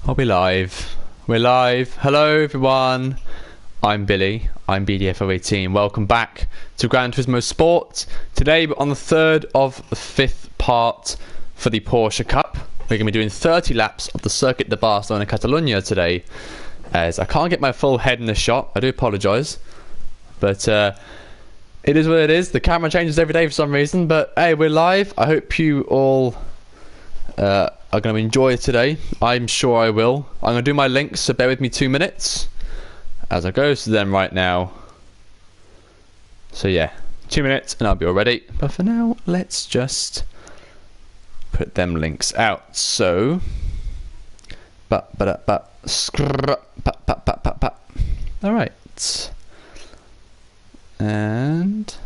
I'll be live. We're live. Hello everyone. I'm Billy. I'm BDF018. Welcome back to Gran Turismo Sport. Today we're on the third of the fifth part for the Porsche Cup. We're going to be doing 30 laps of the Circuit de Barcelona Catalunya today. As I can't get my full head in the shot. I do apologise. But it is what it is. The camera changes every day for some reason. But hey, we're live. I hope you all are going to enjoy it today. I'm sure I will. I'm going to do my links, so bear with me 2 minutes as I go to them right now. So yeah, 2 minutes and I'll be all ready. But for now, let's just put them links out. So, all right, and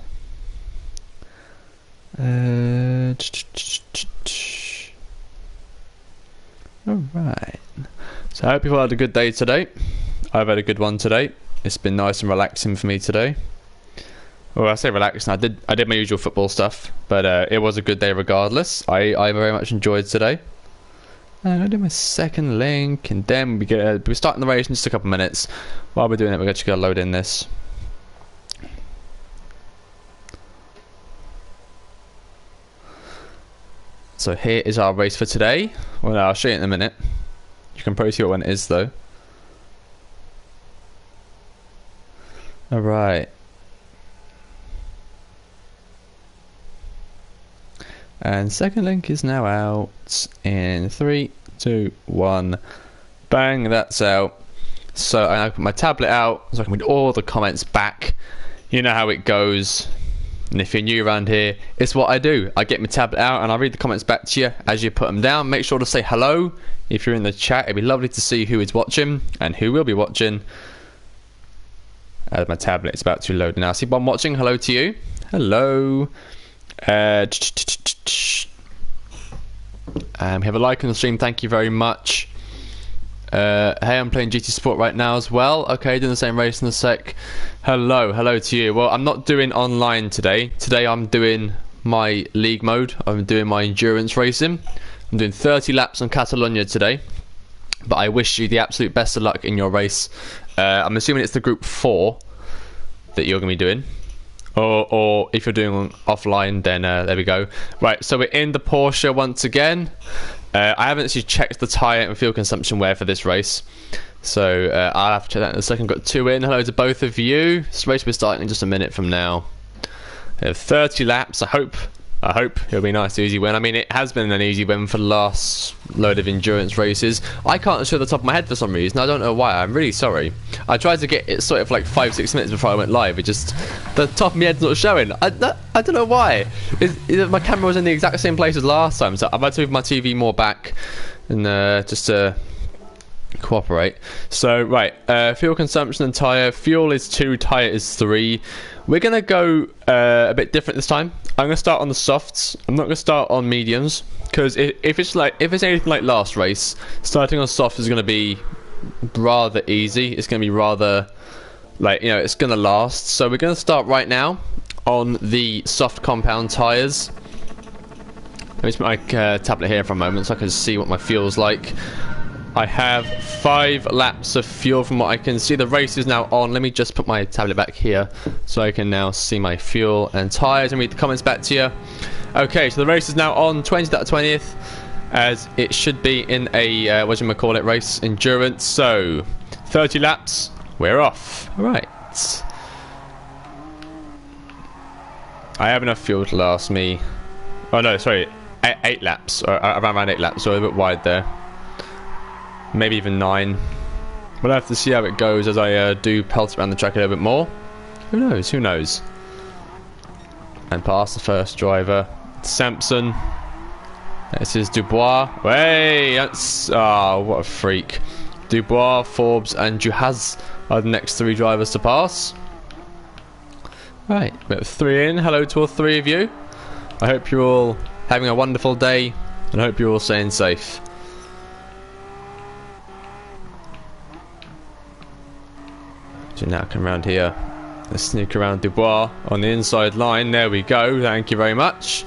alright, so I hope you all had a good day today. I've had a good one today. It's been nice and relaxing for me today. Well, I say relaxing, I did my usual football stuff, but it was a good day regardless. I very much enjoyed today. I'm going to do my second link, and then we're starting the race in just a couple of minutes. While we're doing it, we're just going to load in this. So here is our race for today. Well, I'll show you in a minute. You can probably see what one it is though. Alright. And second link is now out in 3, 2, 1. Bang, that's out. So I put my tablet out so I can read all the comments back. You know how it goes. And if you're new around here, it's what I do. I get my tablet out and I read the comments back to you as you put them down. Make sure to say hello if you're in the chat. It'd be lovely to see who is watching and who will be watching. As my tablet is about to load now. See one watching. Hello to you. Hello. We have a like on the stream. Thank you very much. Hey, I'm playing GT Sport right now as well. Okay, doing the same race in a sec. Hello to you. Well, I'm not doing online today. Today I'm doing my league mode. I'm doing my endurance racing. I'm doing 30 laps on Catalunya today. But I wish you the absolute best of luck in your race. I'm assuming it's the group 4 that you're going to be doing. Or if you're doing offline, then there we go. Right, so we're in the Porsche once again. I haven't actually checked the tyre and fuel consumption wear for this race, so I'll have to check that in a second. Got 2 in. Hello to both of you. This race will be starting in just a minute from now. We have 30 laps. I hope it'll be a nice easy win. I mean, it has been an easy win for the last load of endurance races. I can't show the top of my head for some reason. I don't know why. I'm really sorry. I tried to get it sort of like 5-6 minutes before I went live. It just, the top of my head's not showing. I don't know why. My camera was in the exact same place as last time, so I've had to move my TV more back and just to cooperate. So right, fuel consumption and tyre. Fuel is 2, tyre is 3. We're gonna go a bit different this time. I'm gonna start on the softs. I'm not gonna start on mediums, because if it's anything like last race, starting on soft is gonna be rather easy. It's gonna be rather it's gonna last. So we're gonna start right now on the soft compound tyres. Let me just put my tablet here for a moment so I can see what my fuel's like. I have 5 laps of fuel from what I can see. The race is now on. Let me just put my tablet back here so I can now see my fuel and tyres and read the comments back to you. Okay, so the race is now on, 20th out of 20th, as it should be in a, race, endurance. So, 30 laps, we're off. Alright. I have enough fuel to last me, oh no, sorry, 8 laps, or around 8 laps, so a bit wide there. Maybe even 9. We'll have to see how it goes as I do pelt around the track a little bit more. Who knows? And past the first driver, Sampson. This is Dubois. Hey, that's what a freak. Dubois, Forbes, and Juhaz are the next 3 drivers to pass. Right, we have 3 in. Hello to all 3 of you. I hope you're all having a wonderful day, and I hope you're all staying safe. So now come around here. Let's sneak around Dubois on the inside line. There we go. Thank you very much.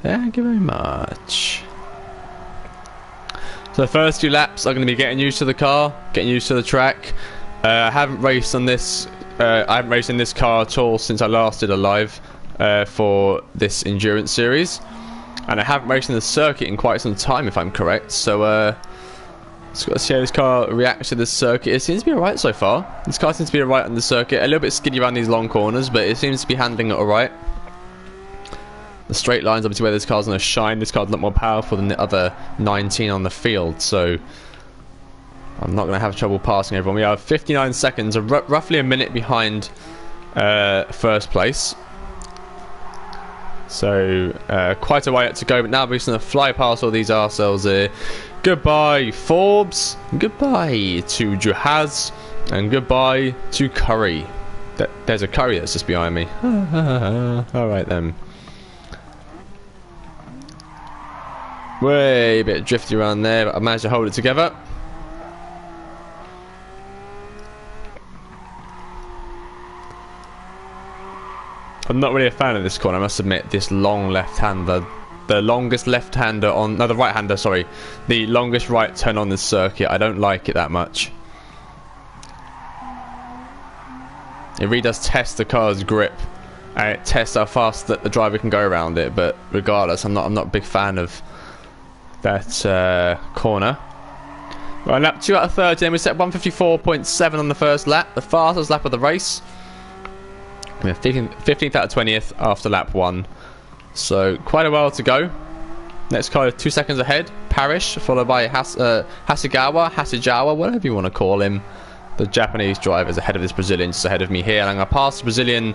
Thank you very much. So the first few laps are going to be getting used to the car, getting used to the track. I haven't raced on this. I haven't raced in this car at all since I last did a live for this endurance series, and I haven't raced in the circuit in quite some time, if I'm correct. So just got to see how this car reacts to this circuit. It seems to be alright so far. This car seems to be alright on the circuit. A little bit skiddy around these long corners, but it seems to be handling it alright. The straight lines, obviously, where this car's going to shine. This car's a lot more powerful than the other 19 on the field, so I'm not going to have trouble passing everyone. We are 59 seconds, roughly a minute behind first place. So quite a way out to go, but now we're just going to fly past all these ourselves here. Goodbye, Forbes. Goodbye to Juhaz, and goodbye to Curry. There's a Curry that's just behind me. Alright then. Way a bit drifty around there, but I managed to hold it together. I'm not really a fan of this corner, I must admit. This long left-hander, the longest left-hander on, no, the right-hander, sorry, the longest right turn on this circuit. I don't like it that much. It really does test the car's grip, and it tests how fast that the driver can go around it. But regardless, I'm not a big fan of that corner. Right, lap 2 out of 30, and we set 154.7 on the first lap, the fastest lap of the race. We're 15th out of 20th after lap 1, so quite a while to go. Next car is 2 seconds ahead, Parish, followed by Hasegawa, whatever you want to call him. The Japanese driver is ahead of this Brazilian, just ahead of me here. And I'm going to pass the Brazilian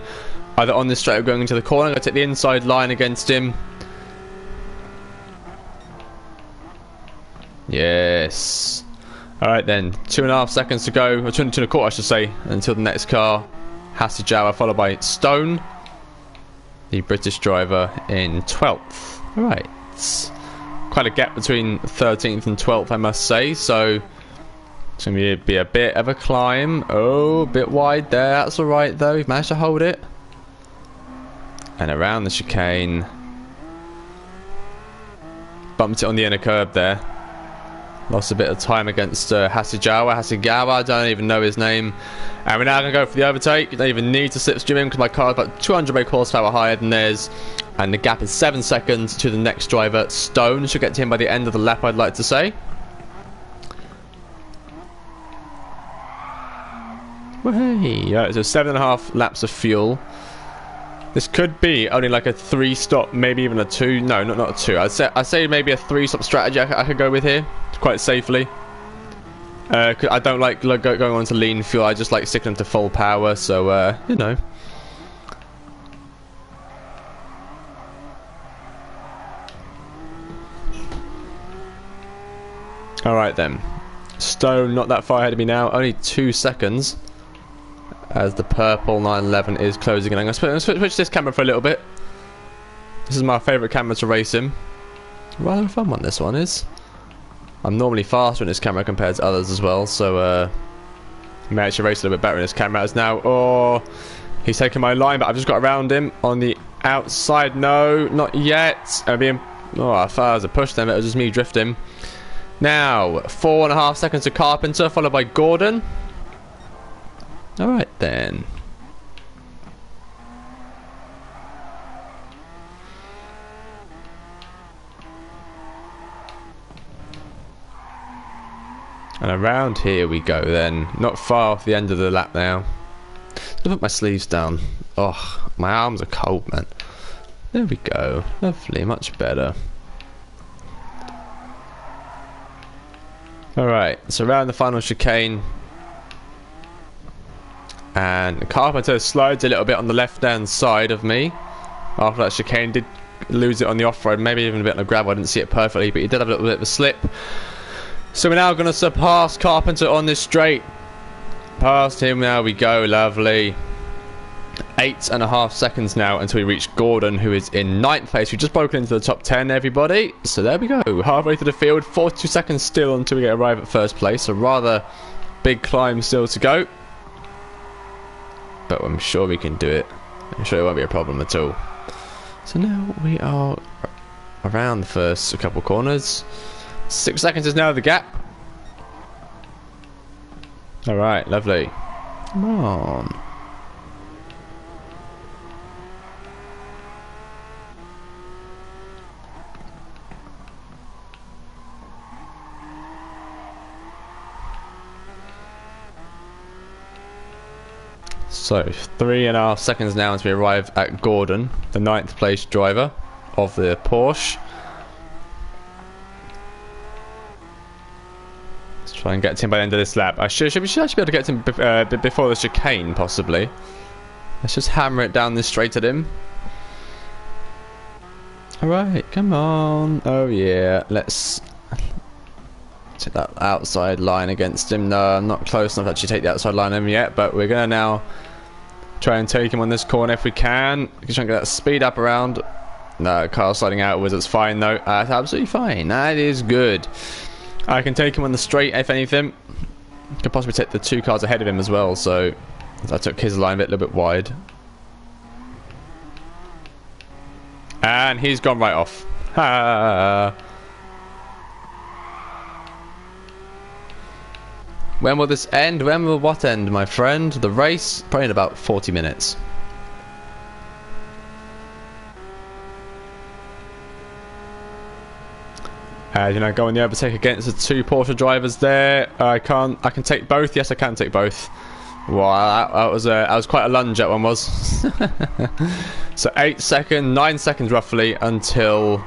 either on this straight or going into the corner. I'm going to take the inside line against him. Yes. Alright then, 2.5 seconds to go, or 2.25 I should say, until the next car, Hasegawa, followed by Stone, the British driver, in 12th. Alright, quite a gap between 13th and 12th, I must say, so it's going to be a bit of a climb. Oh, a bit wide there, that's alright though, we've managed to hold it. And around the chicane, bumped it on the inner curb there. Lost a bit of time against Hasegawa, I don't even know his name. And we're now going to go for the overtake. You don't even need to slipstream him because my car is about 200 brake horsepower higher than theirs. And the gap is 7 seconds to the next driver, Stone. Should get to him by the end of the lap, I'd like to say. Hey, right, so 7.5 laps of fuel. This could be only like a 3-stop, maybe even a 2. No, not a 2. I'd say maybe a 3-stop strategy I could go with here, quite safely. Cause I don't like going on to lean fuel. I just like sticking them to full power. So you know. All right then. Stone not that far ahead of me now. Only 2 seconds. As the purple 911 is closing in. I'm going to switch this camera for a little bit. This is my favourite camera to race in. Rather a fun one, this one is. I'm normally faster in this camera compared to others as well, so I may actually race a little bit better in this camera. As now, oh, he's taking my line, but I've just got around him on the outside. No, not yet. I mean, oh, I thought I was a push then, but it was just me drifting. Now, 4.5 seconds to Carpenter, followed by Gordon. Alright then. And around here we go then. Not far off the end of the lap now. I'll put my sleeves down. Oh, my arms are cold, man. There we go. Lovely, much better. Alright, so around the final chicane. And Carpenter slides a little bit on the left-hand side of me. After that chicane, did lose it on the off-road, maybe even a bit on the gravel. I didn't see it perfectly, but he did have a little bit of a slip. So we're now going to surpass Carpenter on this straight. Past him, now we go, lovely. 8.5 seconds now until we reach Gordon, who is in 9th place. We've just broken into the top 10, everybody. So there we go, halfway through the field, 42 seconds still until we arrive at first place. A rather big climb still to go. But I'm sure we can do it. I'm sure it won't be a problem at all. So now we are around the first couple corners. 6 seconds is now the gap. Alright, lovely. Come on. So, 3.5 seconds now as we arrive at Gordon, the 9th place driver of the Porsche. Let's try and get to him by the end of this lap. We should actually be able to get to him before the chicane, possibly. Let's just hammer it down this straight at him. Alright, come on. Oh yeah, let's take that outside line against him. No, I'm not close enough to actually take the outside line on him yet, but we're going to now try and take him on this corner if we can. We can try and get that speed up around. No, car sliding outwards. It's fine though. That's absolutely fine. That is good. I can take him on the straight if anything. Could possibly take the 2 cars ahead of him as well. So I took his line a little bit wide. And he's gone right off. Ha! When will this end? When will what end, my friend? The race? Probably in about 40 minutes. You know, go on the overtake against the 2 Porsche drivers there. I can take both. Yes, I can take both. Wow, that was quite a lunge, that one was. So 9 seconds roughly until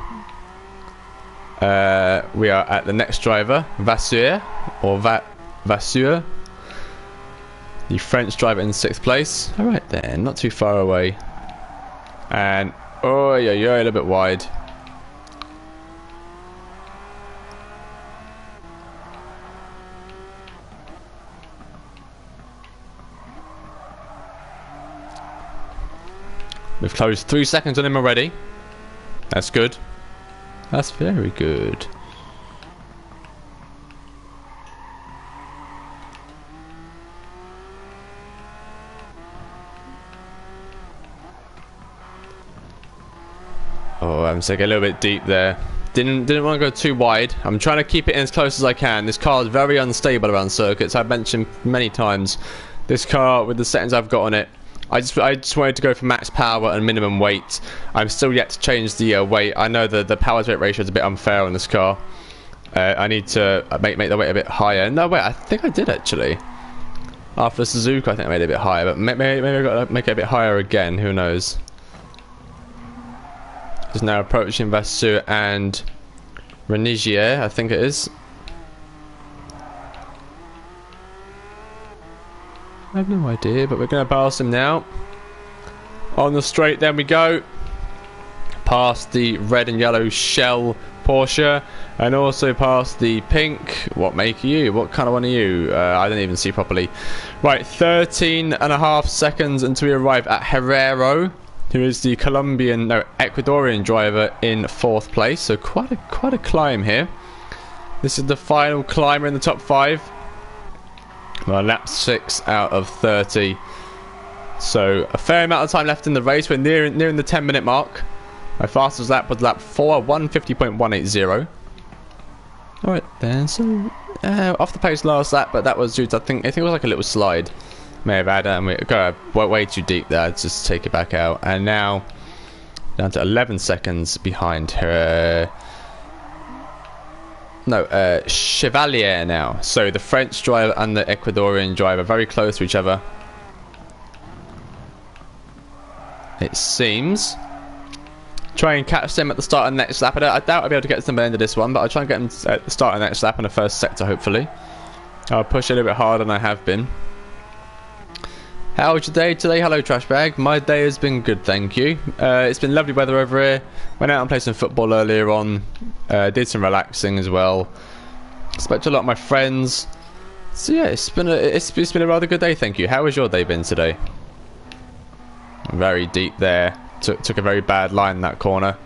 we are at the next driver, Vasseur, or Vasseur, the French driver in 6th place. Alright then, not too far away. And, oh yeah, you're a little bit wide. We've closed 3 seconds on him already. That's good. That's very good. Oh, I'm taking a little bit deep there. Didn't want to go too wide. I'm trying to keep it in as close as I can. This car is very unstable around circuits. I've mentioned many times. This car, with the settings I've got on it, I just wanted to go for max power and minimum weight. I'm still yet to change the weight. I know the power to weight ratio is a bit unfair on this car. I need to make the weight a bit higher. No, wait, I think I did actually. After Suzuka, I think I made it a bit higher, but maybe I've got to make it a bit higher again. Who knows? Just now approaching Vasseur and Renigier, I think it is. I have no idea, but we're going to pass him now. On the straight, then we go. Past the red and yellow shell Porsche, and also past the pink. What make are you? What kind of one are you? I don't even see properly. Right, 13.5 seconds until we arrive at Herrero, who is the Ecuadorian driver in 4th place. So quite a climb here. This is the final climber in the top 5. Well, lap 6 out of 30. So a fair amount of time left in the race. We're nearing the 10-minute mark. My fastest lap was lap 4, 1:50.180. Alright then, so off the pace last lap, but that was due to, I think it was like a little slide. May have had we go way too deep there. Just take it back out. And now down to 11 seconds behind her. Chevalier now. So the French driver and the Ecuadorian driver very close to each other, it seems. Try and catch them at the start of the next lap. I doubt I'll be able to get to them at the end of this one, but I'll try and get them at the start of the next lap in the first sector, hopefully. I'll push a little bit harder than I have been. How was your day today? Hello, Trash Bag. My day has been good, thank you. It's been lovely weather over here. Went out and played some football earlier on. Did some relaxing as well. Spoke to a lot of my friends. So yeah, it's been a rather good day, thank you. How has your day been today? Very deep there. Took a very bad line in that corner.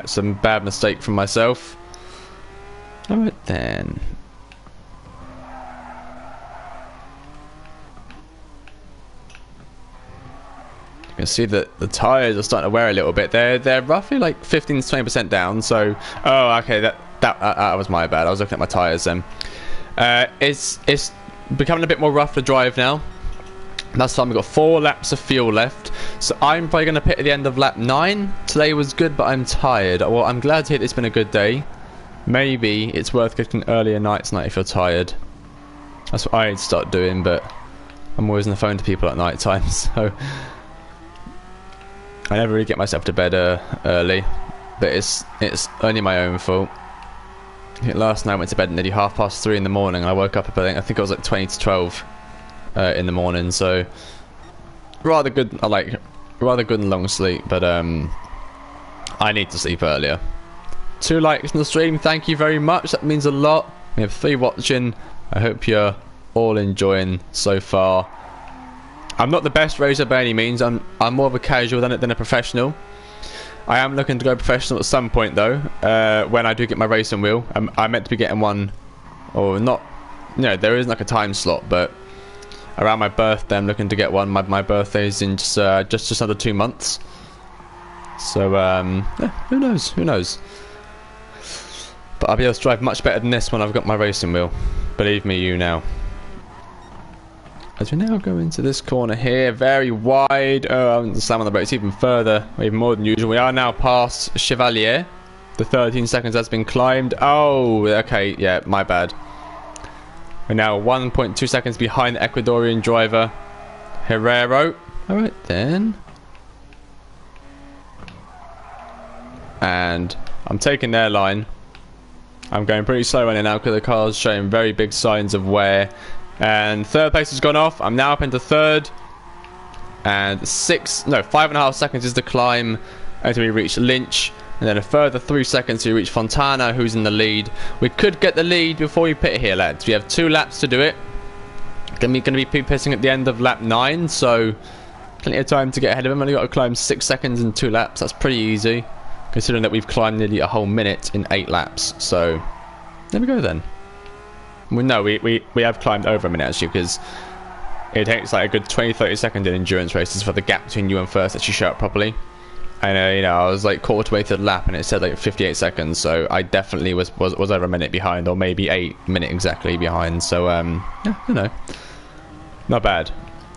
Some bad mistake from myself. Alright then. You can see that the tyres are starting to wear a little bit. They're roughly like 15 to 20% down. So, oh, okay, that That was my bad. I was looking at my tyres then. It's becoming a bit more rough to drive now. That's fine. We've got 4 laps of fuel left. So I'm probably going to pit at the end of lap 9. Today was good, but I'm tired. Well, I'm glad to hear it's been a good day. Maybe it's worth getting earlier nights tonight if you're tired. That's what I'd start doing, but I'm always on the phone to people at night time, so I never really get myself to bed early. But it's only my own fault. I think last night I went to bed at nearly 3:30 in the morning, and I woke up I think it was like 20 to 12 in the morning. So rather good. Rather good and long sleep, but I need to sleep earlier. 2 likes on the stream, thank you very much. That means a lot. We have 3 watching. I hope you're all enjoying so far. I'm not the best racer by any means. I'm more of a casual than a professional. I am looking to go professional at some point though, when I do get my racing wheel. I'm meant to be getting one, or not, there isn't like a time slot, but around my birthday I'm looking to get one. My birthday's in just under 2 months. So, yeah, who knows. But I'll be able to drive much better than this when I've got my racing wheel. Believe me, you now. As we now go into this corner here, very wide. Oh, I'm slam on the brakes even further, even more than usual. We are now past Chevalier. The 13 seconds has been climbed. Oh, okay, yeah, my bad. We're now 1.2 seconds behind the Ecuadorian driver, Herrero. All right then. And I'm taking their line. I'm going pretty slow right now because the car's showing very big signs of wear. And third place has gone off. I'm now up into third. And 5.5 seconds is the climb until we reach Lynch. And then a further 3 seconds to reach Fontana, who's in the lead. We could get the lead before we pit here, lads. We have 2 laps to do it. Going to be pitting at the end of lap 9, so plenty of time to get ahead of him. Only got to climb 6 seconds in 2 laps. That's pretty easy, considering that we've climbed nearly a whole minute in 8 laps. So there we go then. Well, no, we have climbed over a minute actually, because it takes like a good 20-30 seconds in endurance races for the gap between you and first to actually show up properly. And I was like quarter way through the lap and it said like 58 seconds, so I definitely was over a minute behind, or maybe 8 minutes exactly behind. So yeah, not bad.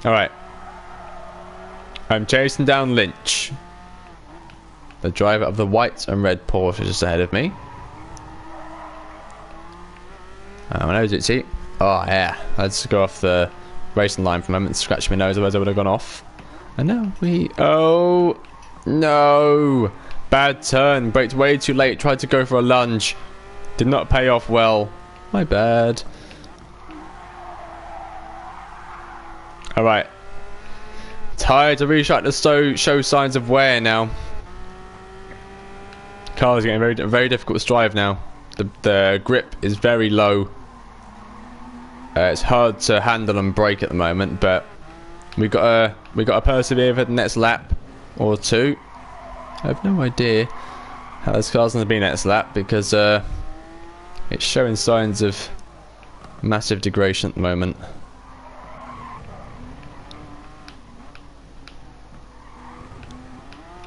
All right, I'm chasing down Lynch, the driver of the white and red Porsche, just ahead of me. My nose itchy. Oh yeah, let's go off the racing line for a moment. Scratch my nose, otherwise I would have gone off. And now oh no, bad turn, braked way too late, tried to go for a lunge, did not pay off well, my bad. Alright, tyres are really starting to show signs of wear now. Car's getting very difficult to drive now. The grip is very low. It's hard to handle and brake at the moment, but we've got to persevere for the next lap or 2. I have no idea how this car's going to be next lap, because it's showing signs of massive degradation at the moment.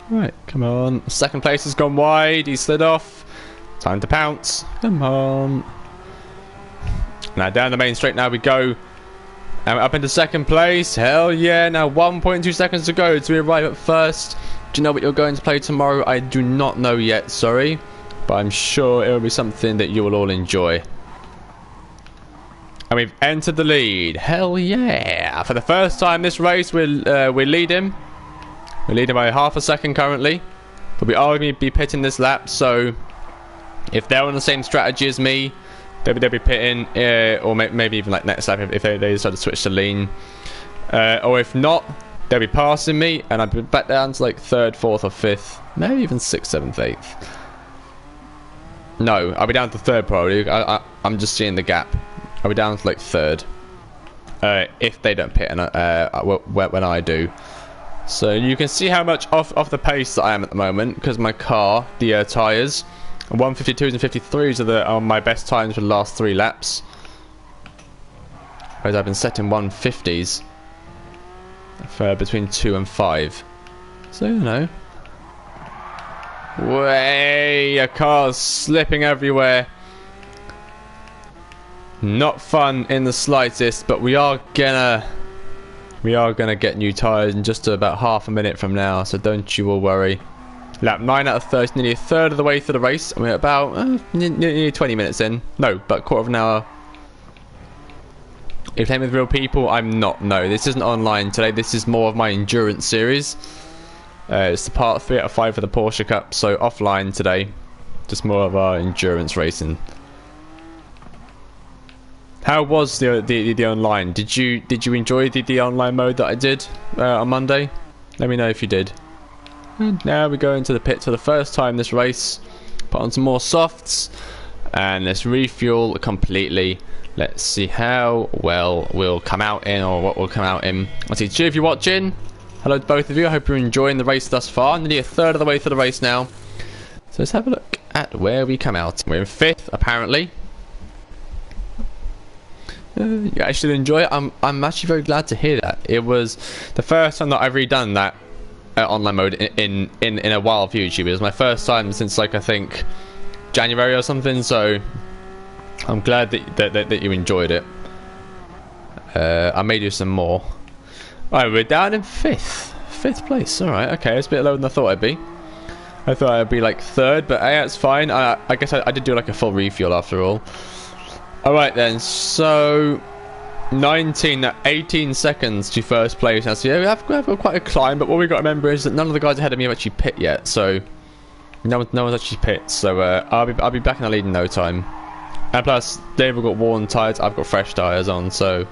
Right, come on. Second place has gone wide. He slid off. Time to pounce. Come on. Now down the main straight now we go. And we're up into second place. Hell yeah. Now 1.2 seconds to go to arrive at first. Do you know what you're going to play tomorrow? I do not know yet, sorry. But I'm sure it will be something that you will all enjoy. And we've entered the lead. Hell yeah. For the first time this race, we'll lead him. We're leading by half a second currently. But we are going to be pitting this lap, so if they're on the same strategy as me, they'll be pitting, or maybe even like next lap if they decide to switch to lean. Or if not, they'll be passing me, and I'll be back down to like 3rd, 4th, or 5th. Maybe even 6th, 7th, 8th. No, I'll be down to 3rd probably. I'm just seeing the gap. I'll be down to like 3rd. If they don't pit, and when I do. So you can see how much off the pace that I am at the moment, because my car, the tyres, 152s and 53s are my best times for the last 3 laps. Whereas I've been setting 150s for between 2 and 5. So, Way, a car's slipping everywhere. Not fun in the slightest, but we are gonna get new tyres in just about half a minute from now, so don't you all worry. Lap 9 out of 30, nearly a third of the way through the race. We're about nearly 20 minutes in. No, but quarter of an hour. If you're playing with real people, I'm not. No, this isn't online today. This is more of my endurance series. It's the part 3 out of 5 for the Porsche Cup, so offline today. Just more of our endurance racing. How was the online? Did you enjoy the online mode that I did on Monday? Let me know if you did. And now we go into the pit for the first time this race. Put on some more softs and let's refuel completely. Let's see how well we'll come out in, or what we'll come out in. I see two of you watching. Hello to both of you. I hope you're enjoying the race thus far. Nearly a third of the way through the race now. So let's have a look at where we come out. We're in 5th apparently. You actually enjoy it. I'm actually very glad to hear that. It was the first time that I've redone that online mode in a while for YouTube. It was my first time since, like, I think January or something, so I'm glad that you enjoyed it. I may do some more. Alright, we're down in 5th place. Alright, okay, it's a bit lower than I thought I'd be. I thought I'd be like 3rd, but hey, that's fine. I guess I did do like a full refuel after all. Alright then, so 18 seconds to 1st place. Now, so yeah, I've got quite a climb, but what we've got to remember is that none of the guys ahead of me have actually pit yet, so no one's actually pit. So I'll be back in the lead in no time. And plus, they've all got worn tyres, I've got fresh tyres on, so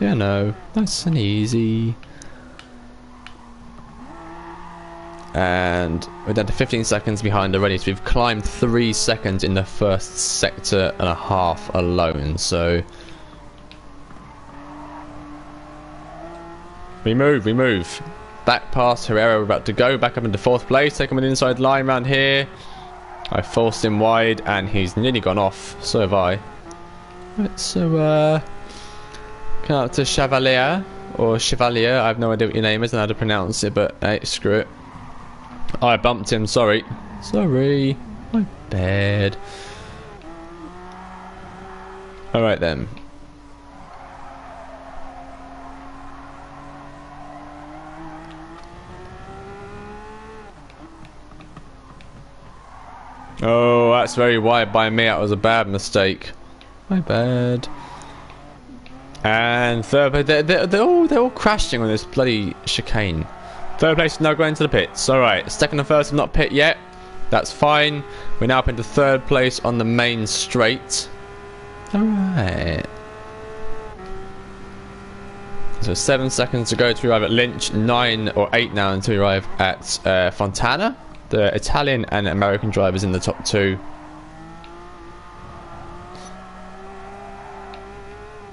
you know, nice and easy. And we're down to 15 seconds behind already, so we've climbed 3 seconds in the 1st sector and a half alone, so we move back past Herrera. We're about to go back up into 4th place, take him an inside line round here. I forced him wide and he's nearly gone off, so have I. Right, so come out to Chevalier, or Chevalier, I have no idea what your name is and how to pronounce it, but hey, screw it. I bumped him, sorry, my bad. Alright then. Oh, that's very wide by me. That was a bad mistake. My bad. And 3rd, they're all crashing on this bloody chicane. 3rd place is now going to the pits. Alright, 2nd and 1st have not pit yet. That's fine. We're now up into 3rd place on the main straight. Alright. So 7 seconds to go to arrive at Lynch. 9 or 8 now until we arrive at Fontana. The Italian and American drivers in the top 2.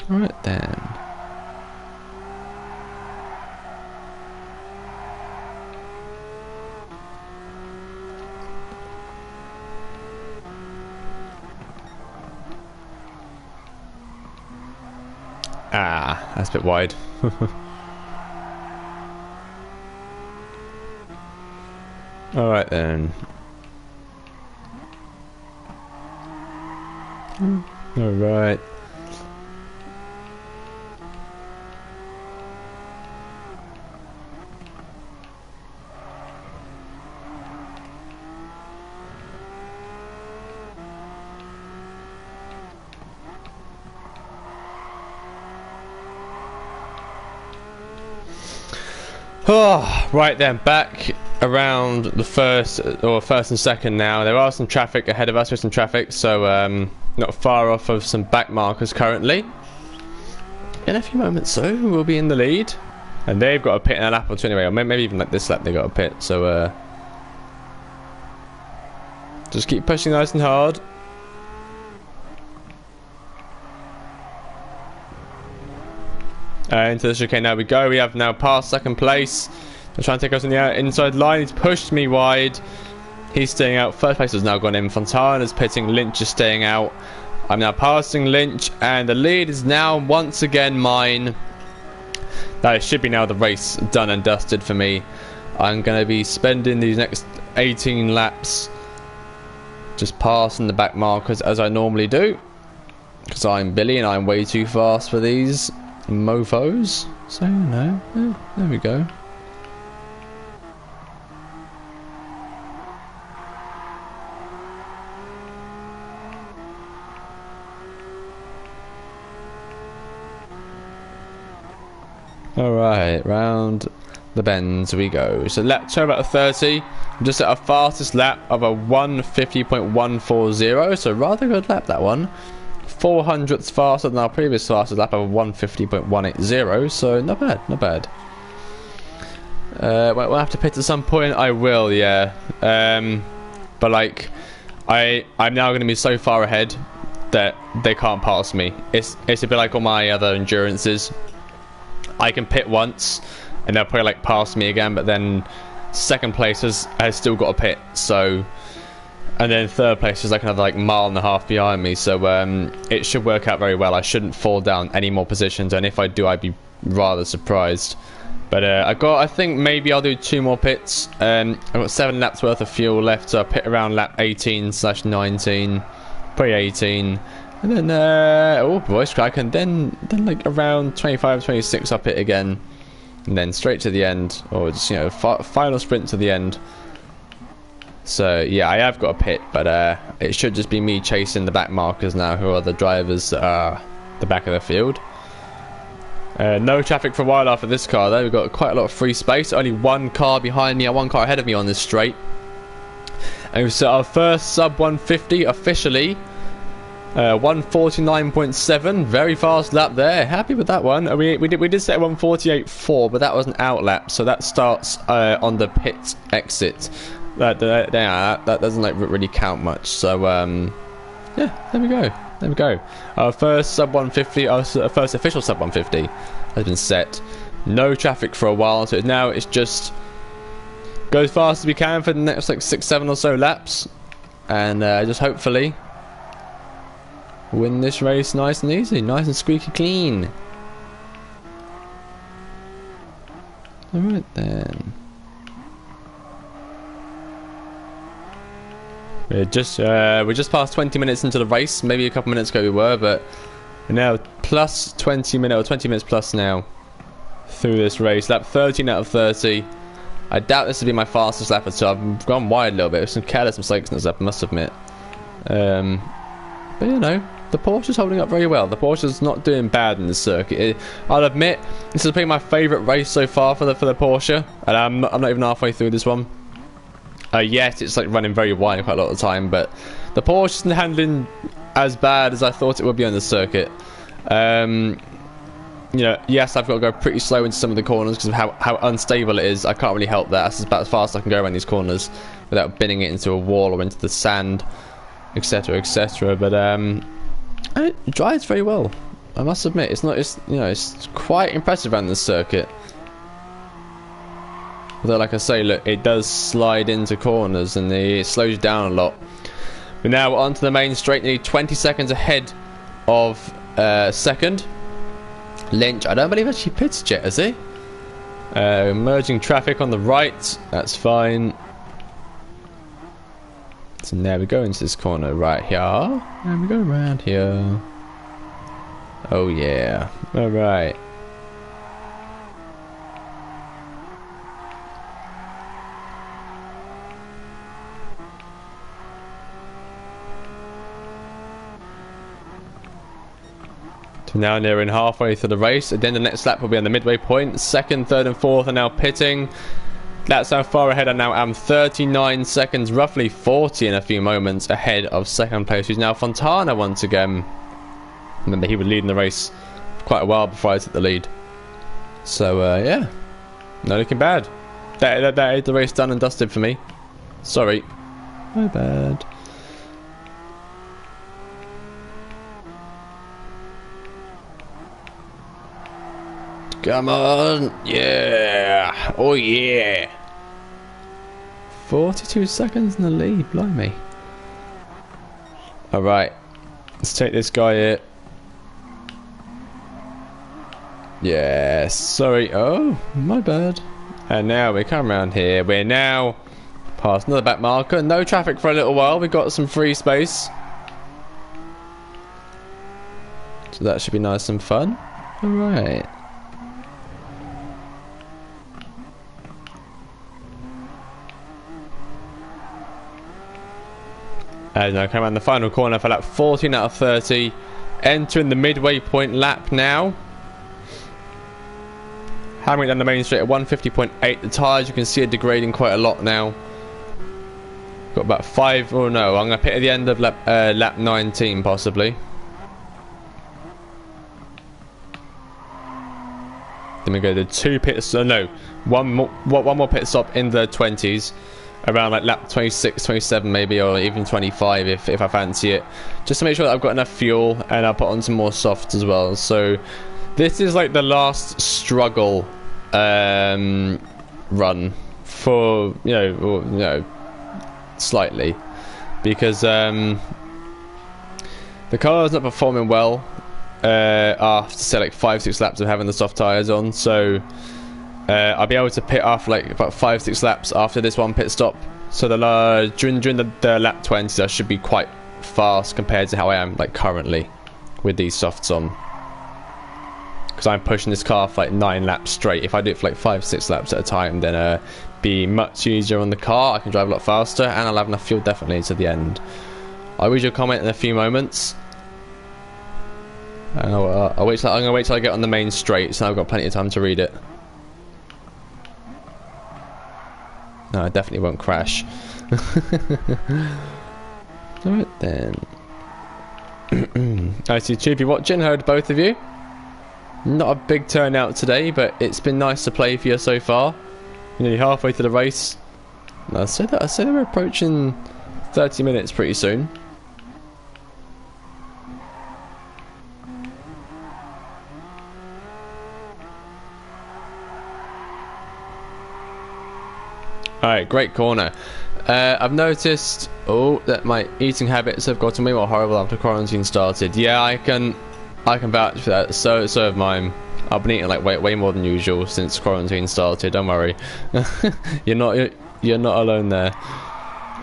Alright then. Ah, that's a bit wide. Alright then. Alright. Oh, right then, back around the first and 2nd now. There are some traffic ahead of us, there's some traffic, so not far off of some back markers currently. In a few moments so we'll be in the lead. And they've got a pit in a lap or two anyway, or maybe even like this lap they got a pit, so just keep pushing nice and hard. Into the chicane, now we go. We have now passed 2nd place. They're trying to take us on the inside line. He's pushed me wide. He's staying out. 1st place has now gone in. Fontana's pitting. Lynch is staying out. I'm now passing Lynch, and the lead is now once again mine. That should be now the race done and dusted for me. I'm going to be spending these next 18 laps. Just passing the back markers as I normally do. Because I'm Billy and I'm way too fast for these mofos. So, you know, there we go. Alright, round the bends we go. So lap 2 out of 30. I'm just at a fastest lap of a 150.140. So rather good lap, that one. 400ths faster than our previous fastest lap of 150.180. So not bad, not bad. We'll have to pit at some point. I will, yeah. But like, I'm now going to be so far ahead that they can't pass me. It's a bit like all my other endurances. I can pit once and they'll probably like pass me again, but then second place has still got a pit, so, and then third place is like another like mile and a half behind me, so it should work out very well. I shouldn't fall down any more positions, and if I do, I'd be rather surprised. But I think maybe I'll do 2 more pits. I've got 7 laps worth of fuel left, so I'll pit around lap 18/19, probably 18. And then, oh boys, I can then like around 25, 26 up it again. And then straight to the end, or just, you know, final sprint to the end. So, yeah, I have got a pit, but it should just be me chasing the back markers now, who are the drivers that are the back of the field. No traffic for a while after this car, though. We've got quite a lot of free space. Only 1 car behind me and 1 car ahead of me on this straight. And we've set our first sub 150 officially. 149.7, very fast lap there. Happy with that one. We did set 148.4, but that was an out lap, so that starts on the pit exit. That doesn't like really count much. So yeah, there we go. There we go. Our first sub 150, our first official sub 150 has been set. No traffic for a while, so now it's just go as fast as we can for the next like 6-7 or so laps, and just hopefully win this race nice and easy, nice and squeaky clean. Alright then. We're just past 20 minutes into the race. Maybe a couple minutes ago we were, but we're now plus 20 minutes, or 20 minutes plus now through this race. Lap 13 out of 30. I doubt this will be my fastest lap, so I've gone wide a little bit. There's some careless mistakes in this lap, I must admit. But you know, the Porsche's holding up very well. The Porsche's not doing bad in this circuit. I'll admit, this is probably my favourite race so far for the Porsche, and I'm not even halfway through this one. Yet it's like running very wide quite a lot of the time, but the Porsche isn't handling as bad as I thought it would be on the circuit. You know, yes, I've got to go pretty slow into some of the corners because of how unstable it is. I can't really help that. That's about as fast as I can go around these corners without binning it into a wall or into the sand, etc, etc. But it drives very well, I must admit. It's quite impressive around this circuit. Although, like I say, look, it does slide into corners and it slows down a lot. But now we're onto the main straight, nearly 20 seconds ahead of second. Lynch, I don't believe actually pitted yet, has he? Merging traffic on the right, that's fine. So now we go into this corner right here, and we go around here. Oh yeah, alright. So now nearing halfway through the race, and then the next lap will be on the midway point. Second, third and fourth are now pitting. That's how far ahead I now am. 39 seconds, roughly 40 in a few moments ahead of second place, who's now Fontana once again. Remember, he was leading the race quite a while before I took the lead. So yeah, not looking bad. That is the race done and dusted for me. Sorry, my bad. Come on, yeah, oh yeah. 42 seconds in the lead, blimey. Alright, let's take this guy here. Yeah, sorry, oh, my bad. And now we come around here, we're now Past another back marker. No traffic for a little while. We've got some free space. So that should be nice and fun. Alright. And I come around the final corner for lap 14 out of 30. Entering the midway point lap now. Hammering down the main straight at 150.8. The tyres, you can see, are degrading quite a lot now. Got about 5, oh no, I'm going to pit at the end of lap 19 possibly. Then we go to 2 pits, no, one more pit stop in the 20s. Around like lap 26, 27 maybe, or even 25 if I fancy it. Just to make sure that I've got enough fuel, and I'll put on some more softs as well. So this is like the last struggle run for, you know, slightly. Because the car is not performing well after say like 5-6 laps of having the soft tyres on. So I'll be able to pit off like about 5-6 laps after this one pit stop. So during the lap 20s I should be quite fast compared to how I am like currently with these softs on. Because I'm pushing this car for like 9 laps straight. If I do it for like 5-6 laps at a time, then be much easier on the car. I can drive a lot faster, and I'll have enough fuel definitely to the end. I'll read your comment in a few moments. And I'm gonna wait till I get on the main straight, so I've got plenty of time to read it. No, I definitely won't crash. Alright then. I see Chippy watching, heard both of you. Not a big turnout today, but it's been nice to play for you so far. You're nearly halfway through the race. I say that we're approaching 30 minutes pretty soon. Alright, great corner. I've noticed that my eating habits have gotten way more horrible after quarantine started. Yeah, I can vouch for that. So have mine. I've been eating like way more than usual since quarantine started. Don't worry. you're not alone there.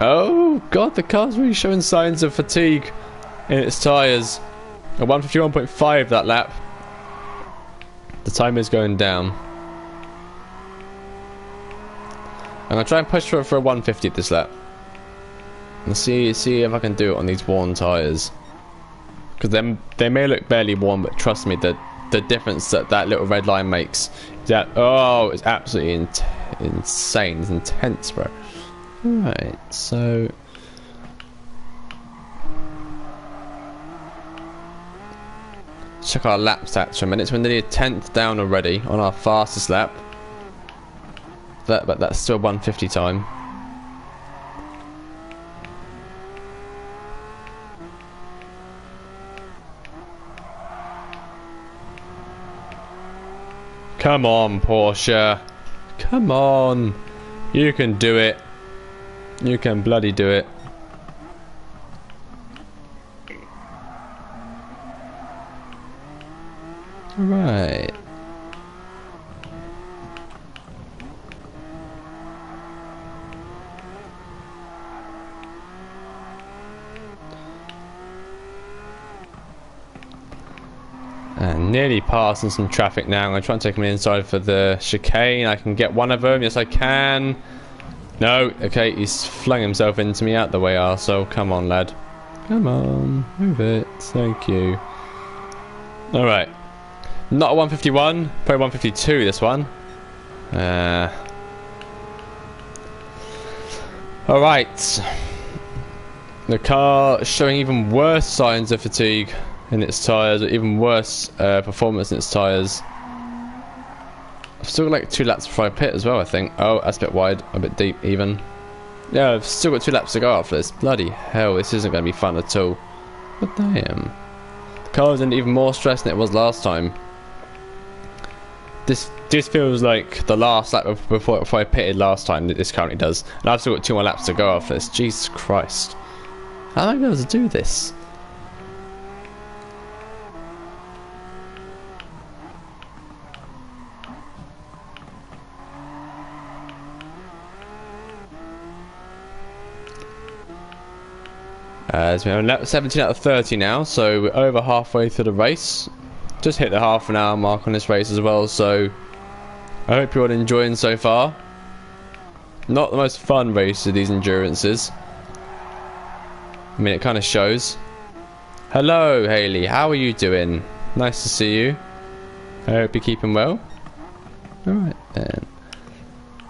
Oh god, the car's really showing signs of fatigue in its tyres. At 151.5 that lap. The time is going down. I'm gonna try and push for a 150 this lap. And see if I can do it on these worn tyres. Because they may look barely worn, but trust me, the difference that little red line makes is that, oh, it's absolutely insane. It's intense, bro. Alright, so check our lap stats for a minute. So we're nearly a 10th down already on our fastest lap. But that's still 150 time. Come on, Porsche. Come on. You can do it. You can bloody do it. Right. And nearly passing some traffic now. I'm going to try and take them inside for the chicane. I can get one of them. Yes, I can. No. Okay, he's flung himself into me out the way, arsehole. Come on, lad. Come on. Move it. Thank you. Alright. Not a 151. Probably 152, this one. Alright. The car is showing even worse signs of fatigue in its tyres, or even worse performance in its tyres. I've still got like 2 laps before I pit as well, I think. Oh, that's a bit wide, a bit deep even. Yeah, I've still got 2 laps to go after this. Bloody hell, this isn't going to be fun at all. But damn. The car was in even more stress than it was last time. This feels like the last lap before I pitted last time that this currently does. And I've still got 2 more laps to go after this. Jesus Christ. How am I going to do this? It's been 17 out of 30 now, so we're over halfway through the race. Just hit the half an hour mark on this race as well, so I hope you're all enjoying so far. Not the most fun race of these endurances. I mean, it kind of shows. Hello, Haley. How are you doing? Nice to see you. I hope you're keeping well. Alright then.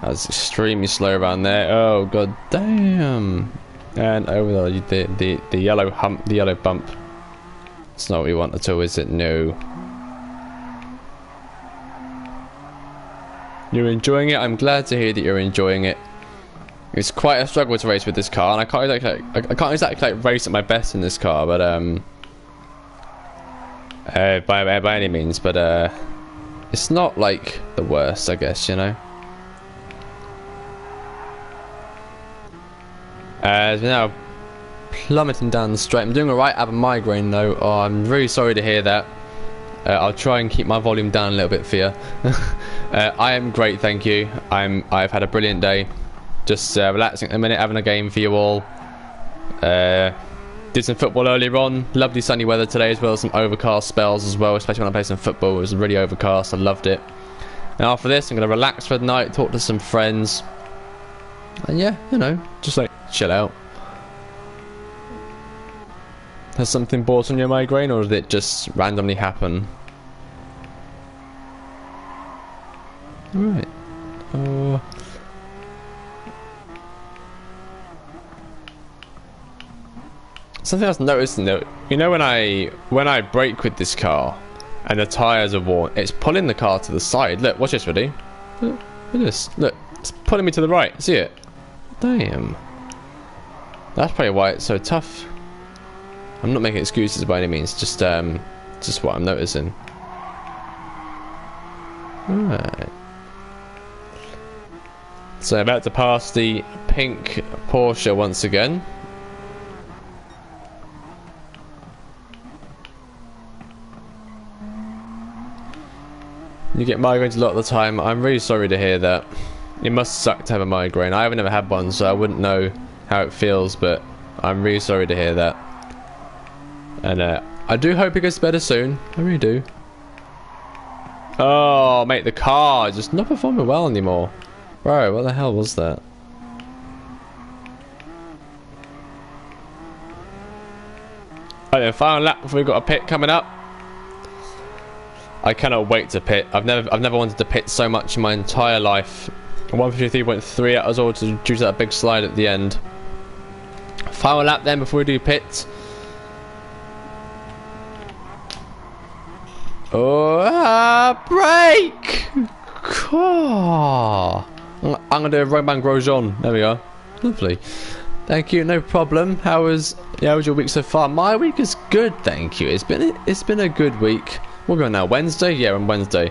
That was extremely slow around there. Oh, god damn. And over the yellow hump, the yellow bump. It's not what we want at all, is it? No. You're enjoying it? I'm glad to hear that you're enjoying it. It's quite a struggle to race with this car, and I can't exactly like race at my best in this car, but by any means, but it's not like the worst, I guess, you know. As we're now plummeting down the straight. I'm doing alright. I have a migraine though. Oh, I'm really sorry to hear that. I'll try and keep my volume down a little bit for you. I am great, thank you. I've had a brilliant day. Just relaxing a minute, having a game for you all. Did some football earlier on. Lovely sunny weather today as well. Some overcast spells as well, especially when I play some football. It was really overcast. I loved it. And after this, I'm going to relax for the night, talk to some friends. And yeah, you know, just like chill out. Has something brought on your migraine, or did it just randomly happen? Alright. Something else noticed, you know, when I brake with this car and the tyres are worn, it's pulling the car to the side. Look, watch this, ready? Look at this. Look, it's pulling me to the right. See it? Damn. That's probably why it's so tough. I'm not making excuses by any means. Just what I'm noticing. Alright. So I'm about to pass the pink Porsche once again. You get migraines a lot of the time. I'm really sorry to hear that. It must suck to have a migraine. I haven't ever had one, so I wouldn't know how it feels, but I'm really sorry to hear that. And I do hope it gets better soon. I really do. Oh, mate, the car is just not performing well anymore. Bro, what the hell was that? Alright then, final lap before we've got a pit coming up. I cannot wait to pit. I've never wanted to pit so much in my entire life. 153.3, that was all due to that big slide at the end. Final lap then before we do pit. Oh, brake! Oh. I'm gonna do a Romain Grosjean. There we are. Lovely. Thank you. No problem. How was your week so far? My week is good, thank you. It's been a good week. We're going now Wednesday. Yeah, on Wednesday.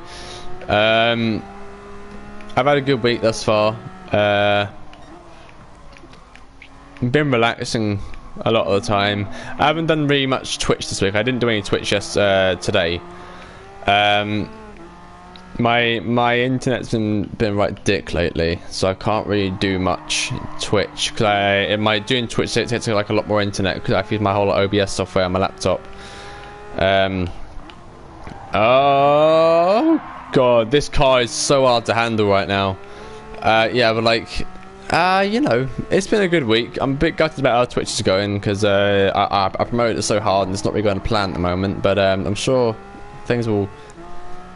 I've had a good week thus far. Been relaxing a lot of the time. I haven't done really much Twitch this week. I didn't do any Twitch today. My internet's been right dick lately, so I can't really do much Twitch. Cause doing Twitch it takes like a lot more internet because I use my whole OBS software on my laptop. Oh god, this car is so hard to handle right now. Yeah, but like, you know, it's been a good week. I'm a bit gutted about how Twitch is going because I promoted it so hard and it's not really going to plan at the moment. But I'm sure things will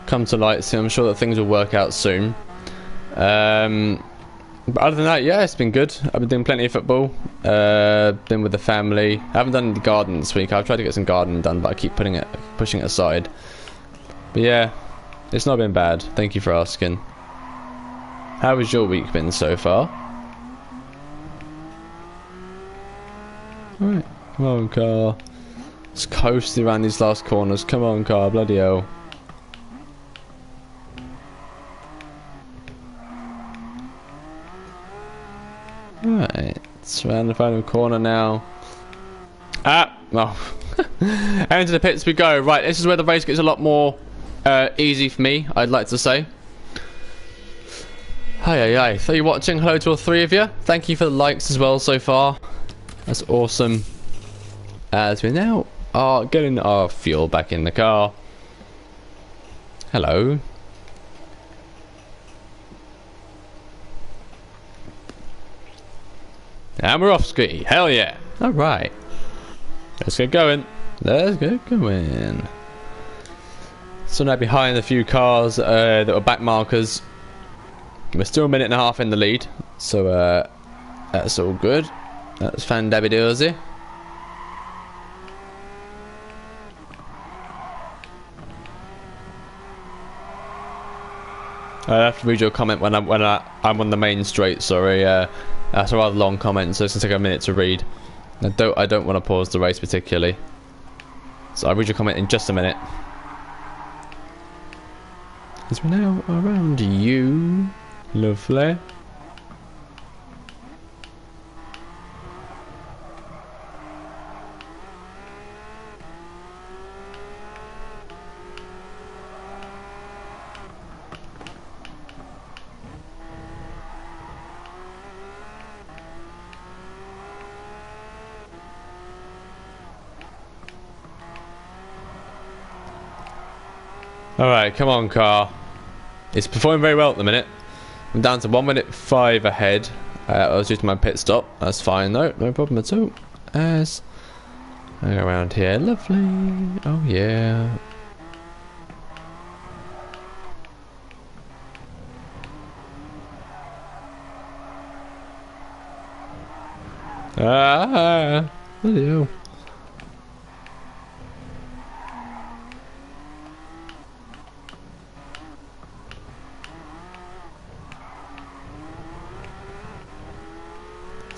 come to light soon. I'm sure that things will work out soon. But other than that, yeah, it's been good. I've been doing plenty of football. Been with the family. I haven't done the garden this week. I've tried to get some gardening done, but I keep pushing it aside. But yeah, it's not been bad. Thank you for asking. How has your week been so far? Alright, come on, car. Let's coast around these last corners. Come on, car. Bloody hell. Right, it's around the final corner now. Ah, oh. And into the pits we go. Right, this is where the race gets a lot more easy for me, I'd like to say. Hi. So you're watching. Hello to all three of you. Thank you for the likes as well so far. That's awesome. as we now are getting our fuel back in the car. Hello. And we're off ski. Hell yeah. Alright. Let's get going. Let's get going. So now behind a few cars that were back markers. We're still a minute and a half in the lead. So that's all good. That's fan-dabby-doozy. I have to read your comment when I'm on the main straight. Sorry, that's a rather long comment, so it's gonna take a minute to read. I don't want to pause the race particularly, so I'll read your comment in just a minute. As we're now around you, lovely. Alright, come on car. It's performing very well at the minute. I'm down to 1 minute 5 ahead. I was using my pit stop. That's fine though, no problem at all. As I go around here, lovely. Oh yeah. Bloody hell.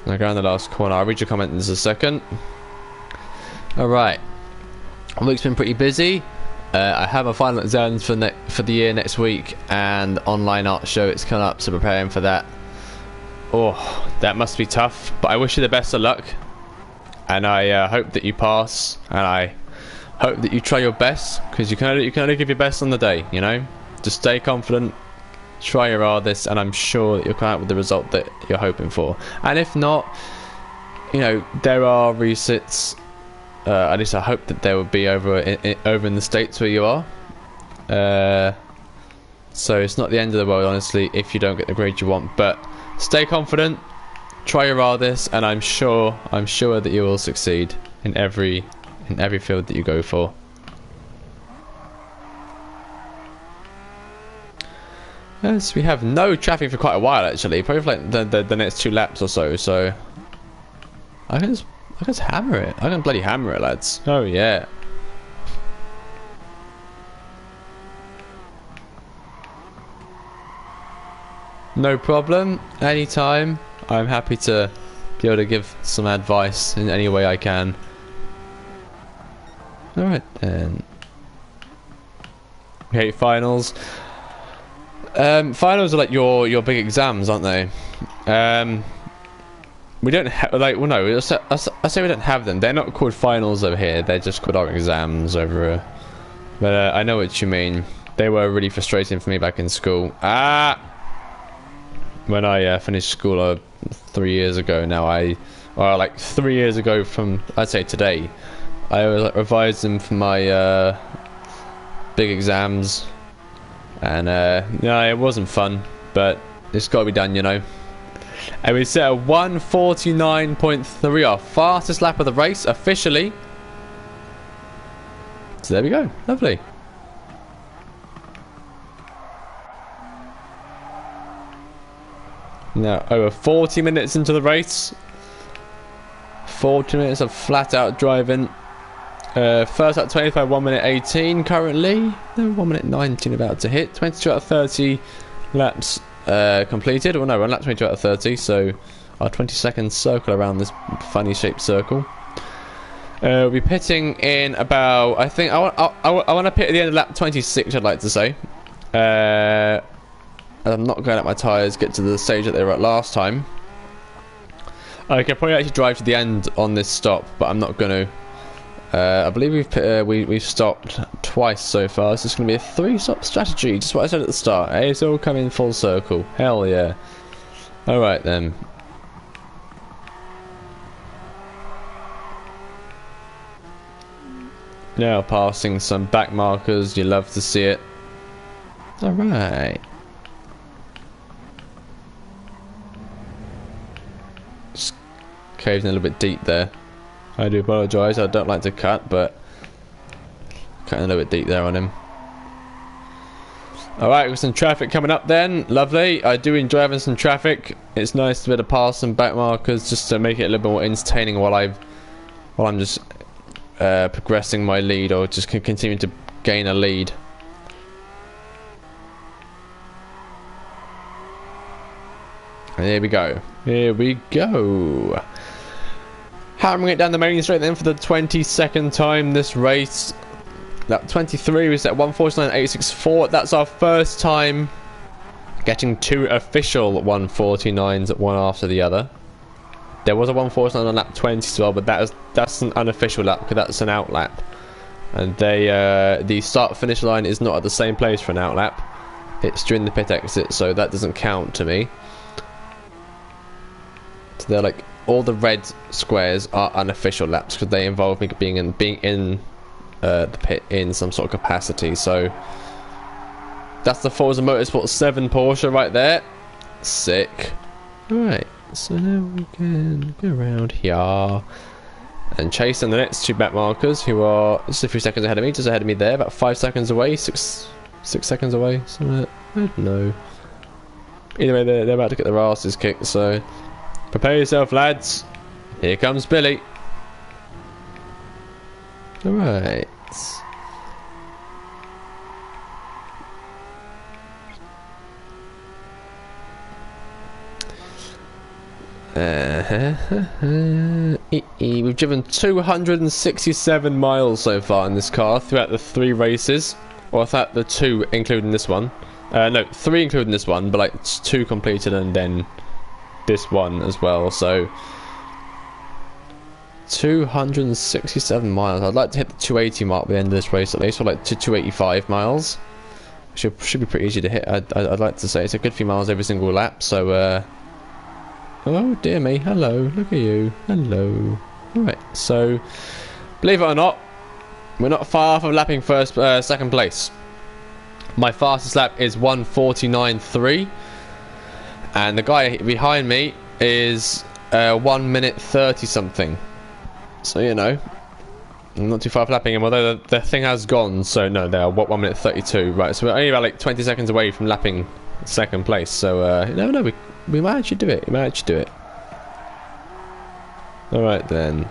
Now go in the last corner. I'll read your comment in just a second. Alright. Week's been pretty busy. I have a final exams for the year next week, and online art show it's coming up, so preparing for that. Oh, that must be tough, but I wish you the best of luck, and I hope that you pass, and I hope that you try your best, because you can only give your best on the day, you know. Just stay confident, try your hardest, and I'm sure that you'll come out with the result that you're hoping for. And if not, you know, there are resits. At least I hope that there will be over in the States where you are. So it's not the end of the world, honestly, if you don't get the grade you want. But stay confident, try your hardest, and I'm sure that you will succeed in every field that you go for. Yes, we have no traffic for quite a while actually, probably for like the next 2 laps or so. So I can just hammer it. I can bloody hammer it, lads. Oh yeah. No problem. Anytime. I'm happy to be able to give some advice in any way I can. Alright then. Okay, finals. Finals are like your big exams, aren't they? We don't have, like, well no, I say we don't have them. They're not called finals over here, they're just called our exams over here. But I know what you mean. They were really frustrating for me back in school. When I finished school 3 years ago now, or like 3 years ago from, I'd say today, I was like revising for my big exams. And no, it wasn't fun, but it's got to be done, you know. And we set a 1:49.3, our fastest lap of the race officially. So there we go, lovely. Now over 40 minutes into the race. 40 minutes of flat out driving. First at 25, 1 minute 18 currently. No, 1 minute 19 about to hit. 22 out of 30 laps completed. Well, no, we're on lap 22 out of 30, so our 20-second circle around this funny shaped circle. We'll be pitting in about, I think, I want to pit at the end of lap 26, I'd like to say. I'm not going at my tyres, get to the stage that they were at last time. I could probably actually drive to the end on this stop, but I'm not going to. I believe we've stopped twice so far. This is going to be a 3-stop strategy, just what I said at the start. Hey, it's all coming full circle. Hell yeah. Alright then. Now passing some back markers. You love to see it. Alright. Just caved in a little bit deep there. I do apologise. I don't like to cut, but cutting a little bit deep there on him. Alright, we've got some traffic coming up then. Lovely. I do enjoy having some traffic. It's nice to be able to pass some back markers just to make it a little bit more entertaining while I'm just progressing my lead, or just continuing to gain a lead. And here we go. Here we go. Hammering it down the main straight then for the 22nd time this race. Lap 23 was at 149.864. That's our first time getting two official 149s, one after the other. There was a 149 on lap 20 as well, but that's an unofficial lap because that's an out lap. And the start finish line is not at the same place for an out lap. It's during the pit exit, so that doesn't count to me. So they're like, all the red squares are unofficial laps because they involve me being in the pit in some sort of capacity. So that's the Forza Motorsport 7 Porsche right there. Sick. Alright, so now we can go around here and chase on the next two back markers, who are just a few seconds ahead of me, just ahead of me there, about 5 seconds away, six seconds away, something like that. I don't know. Either way, they're about to get their asses kicked, so prepare yourself, lads. Here comes Billy. Alright. We've driven 267 miles so far in this car throughout the 3 races, or throughout the 2 including this one. No, 3 including this one, but like 2 completed and then this one as well. So 267 miles. I'd like to hit the 280 mark by the end of this race at least, or like 285 miles. Should be pretty easy to hit. I'd like to say it's a good few miles every single lap. So oh dear me, hello, look at you, hello. Alright, so believe it or not, we're not far from lapping second place. My fastest lap is 1:49.3, and the guy behind me is 1 minute 30 something. So you know, I'm not too far from lapping him, although the thing has gone. So no, they are 1 minute 32. Right, so we're only about like 20 seconds away from lapping second place. So no, we might actually do it. We might actually do it. Alright then.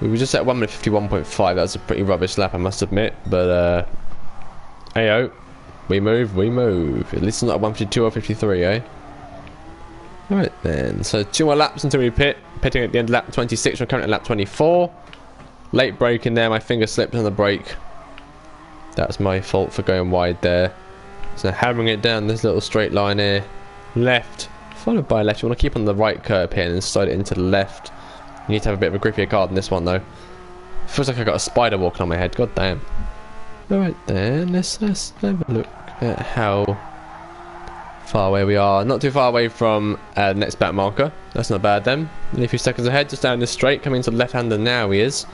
We were just at 1 minute 51.5. That's a pretty rubbish lap, I must admit. But ayo, we move. At least it's not 152 or 53, eh? Alright then. So 2 more laps until we pit. Pitting at the end of lap 26. We're currently at lap 24. Late brake in there. My finger slipped on the brake. That's my fault for going wide there. So hammering it down this little straight line here. Left, followed by left. You want to keep on the right curb here and then slide it into the left. You need to have a bit of a grippier car than this one though. Feels like I got a spider walking on my head, god damn. Alright then, let's have a look at how far away we are. Not too far away from the next back marker. That's not bad then. Only a few seconds ahead, just down this straight, coming to the left hander now he is.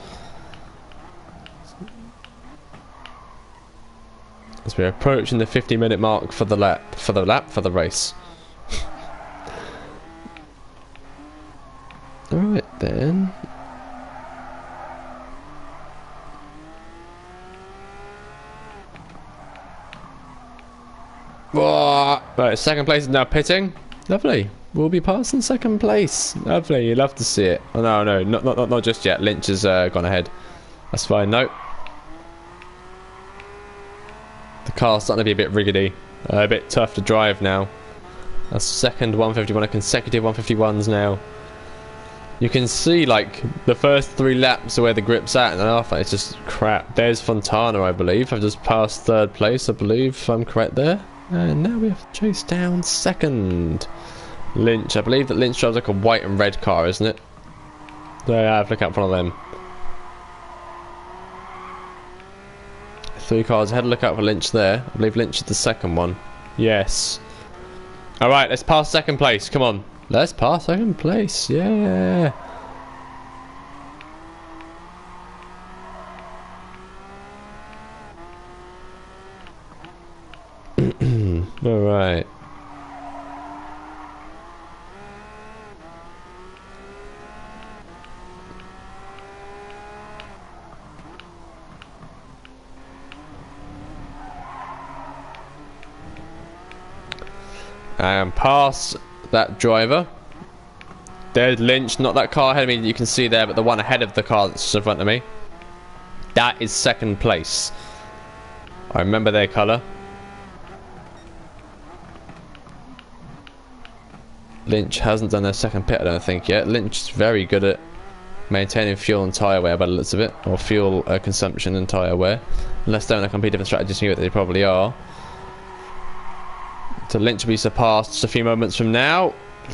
As we're approaching the 50-minute mark for the race. Alright then. Whoa. Right, second place is now pitting. Lovely. We'll be passing second place. Lovely. You love to see it. Oh no, not just yet. Lynch has gone ahead. That's fine. Nope. The car's starting to be a bit riggedy, a bit tough to drive now. That's second 151, a consecutive 151s now. You can see like the first 3 laps are where the grip's at, and then after it's just crap. There's Fontana, I believe. I've just passed 3rd place, I believe, if I'm correct there. And now we have to chase down second. Lynch, I believe that Lynch drives like a white and red car, isn't it? So yeah, I have to look out for one of them. 3 cars ahead, look out for Lynch there. I believe Lynch is the second one. Yes. Alright, let's pass second place, come on. Let's pass second place, yeah. And past that driver. There's Lynch, not that car ahead of me that you can see there, but the one ahead of the car that's just in front of me. That is second place. I remember their colour. Lynch hasn't done their second pit, I don't think, yet. Lynch is very good at maintaining fuel and tyre wear by the looks of it. Or fuel consumption and tyre wear. Unless they're on a completely different strategy to you, they probably are. So Lynch will be surpassed just a few moments from now.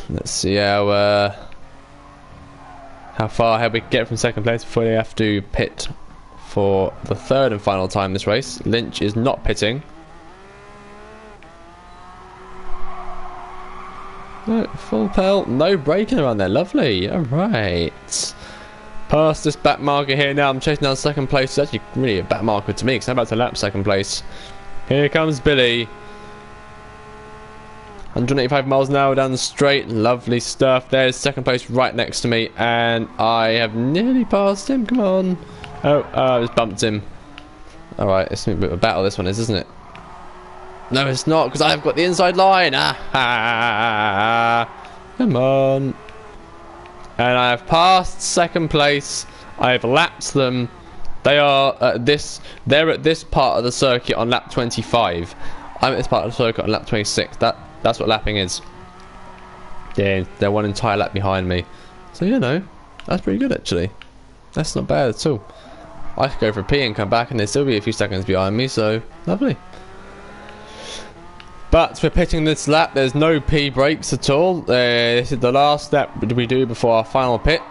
Let's see how far ahead we can get from second place before they have to pit for the third and final time this race. Lynch is not pitting. No, full pedal, no braking around there. Lovely. Alright. Past this back marker here now. I'm chasing down second place. It's actually really a back marker to me because I'm about to lap second place. Here comes Billy. 185 miles an hour down the straight. Lovely stuff. There's second place right next to me. And I have nearly passed him. Come on. Oh, I just bumped him. Alright, it's a bit of a battle this one is, isn't it? No, it's not, because I've got the inside line. Come on. And I have passed second place. I have lapped them. They are at this. They're at this part of the circuit on lap 25. I'm at this part of the circuit on lap 26. That's what lapping is. Yeah, they're one entire lap behind me. So you know, that's pretty good actually. That's not bad at all. I could go for a pee and come back, and they'd still be a few seconds behind me. So lovely. But we're pitting this lap. There's no P breaks at all. This is the last lap we do before our final pit.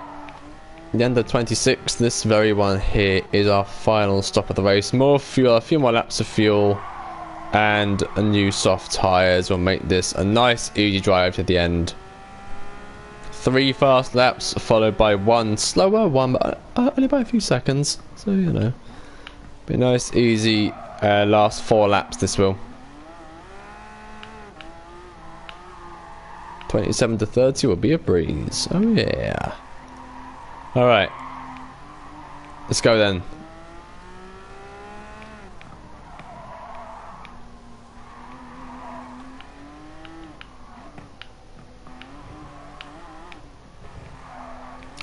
The end of 26. This very one here is our final stop of the race. More fuel, a few more laps of fuel, and a new soft tyres will make this a nice, easy drive to the end. 3 fast laps followed by 1 slower, one but only by a few seconds. So you know, be a nice, easy last 4 laps. This will. 27 to 30 will be a breeze. Oh yeah. Alright. Let's go then.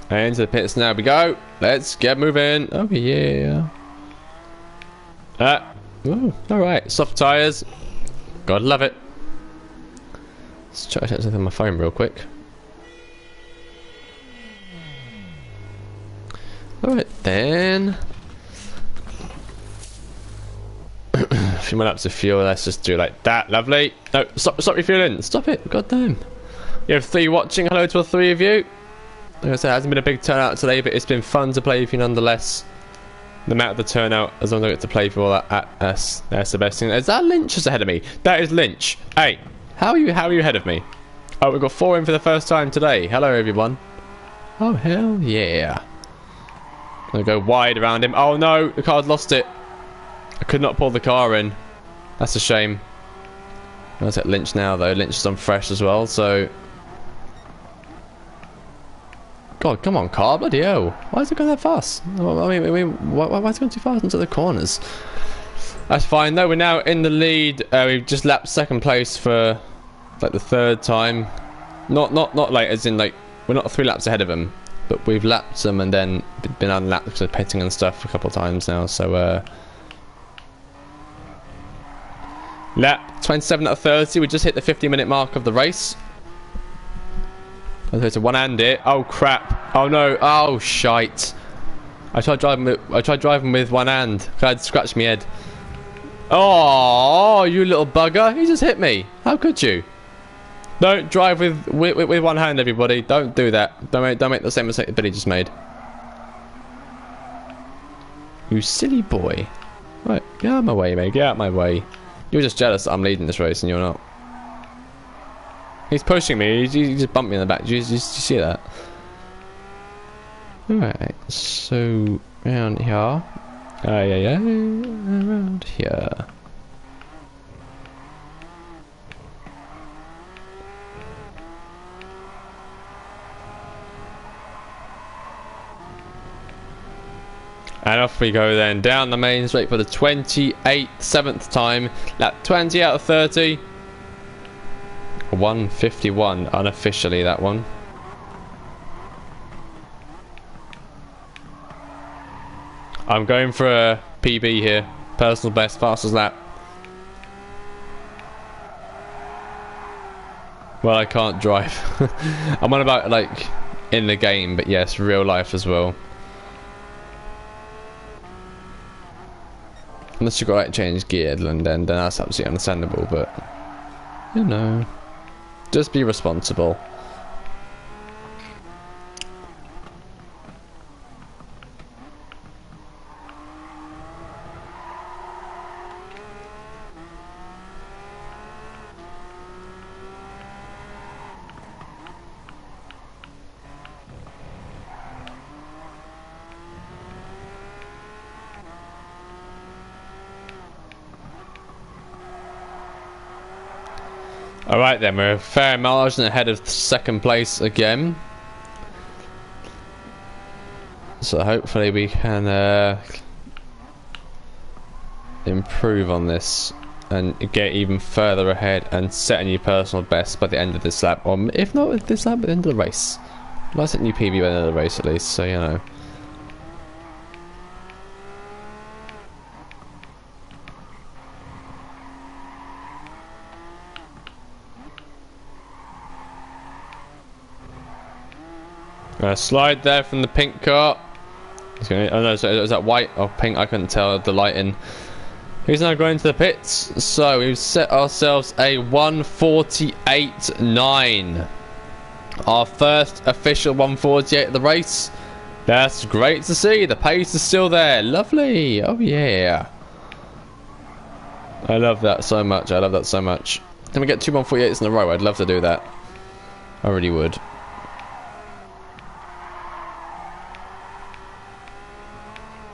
And into the pits now we go. Let's get moving. Oh yeah. Alright. Soft tyres. Gotta love it. Let's try to check something on my phone real quick. Alright then. A few more laps of fuel. Let's just do it like that. Lovely. No, stop refueling. Stop it. God damn. You have 3 watching. Hello to all 3 of you. Like I said, it hasn't been a big turnout today, but it's been fun to play with you nonetheless. No matter the turnout, as long as I get to play for all that, that's the best thing. Is that Lynch just ahead of me? That is Lynch. Hey. How are you ahead of me? Oh, we've got 4 in for the first time today. Hello, everyone. Oh, hell yeah. I'm going to go wide around him. Oh, no. The car's lost it. I could not pull the car in. That's a shame. I'll take Lynch now, though. Lynch is on fresh as well, so... God, come on, car. Bloody hell. Why is it going that fast? I mean, why is it going too fast into the corners? That's fine. No, we're now in the lead. We've just lapped second place for like the 3rd time. Not like as in like we're not 3 laps ahead of them, but we've lapped them and then been unlapped because of pitting and stuff a couple of times now. So lap 27 out of 30. We just hit the 50-minute mark of the race. There's a one-hand it. Oh crap! Oh no! Oh shite! I tried driving with one hand. I'd scratched my head. Oh, you little bugger! He just hit me. How could you? Don't drive with one hand, everybody. Don't do that. Don't make the same mistake that Billy just made. You silly boy. Right, get out of my way, mate. Get out of my way. You're just jealous that I'm leading this race and you're not. He's pushing me. He just bumped me in the back. Did you see that? Alright, so around here. Yeah, around here. And off we go then, down the main straight for the 7th time. Lap 20 out of 30. 1:51 unofficially, that one. I'm going for a PB here. Personal best, fastest lap. Well, I can't drive. I'm on about, like, in the game, but yes, real life as well. Unless you've got, like, change gear, then that's absolutely understandable, but... You know... Just be responsible. Alright then, we're a fair margin ahead of second place again. So hopefully we can improve on this and get even further ahead and set a new personal best by the end of this lap. Or if not with this lap, at the end of the race. I'll set a new PB by the end of the race at least, so you know. Slide there from the pink car. Oh no, so is that white or pink? I couldn't tell the lighting. He's now going to the pits. So we've set ourselves a 1:48.9. Our first official 1:48 of the race. That's great to see. The pace is still there. Lovely. Oh yeah. I love that so much. I love that so much. Can we get 2 1:48s in a row? I'd love to do that. I really would.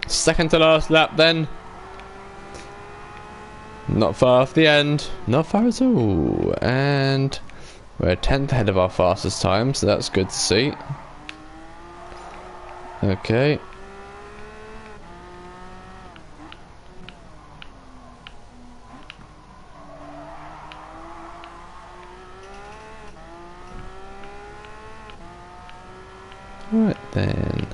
Second to last lap then. Not far off the end. Not far at all. And we're a 10th ahead of our fastest time, so that's good to see. Okay. Right then.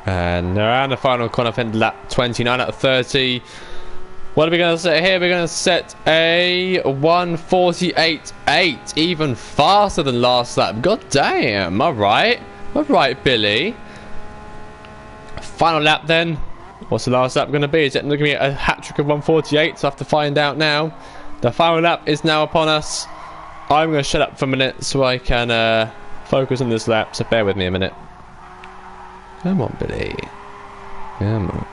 And around the final corner, I think lap 29 out of 30. What are we going to set here? We're going to set a 1:48.8, even faster than last lap. God damn! All right, Billy. Final lap then. What's the last lap going to be? Is it going to be a hat trick of 1:48? So I have to find out now. The final lap is now upon us. I'm going to shut up for a minute so I can focus on this lap. So bear with me a minute. Come on, Billy. Come on.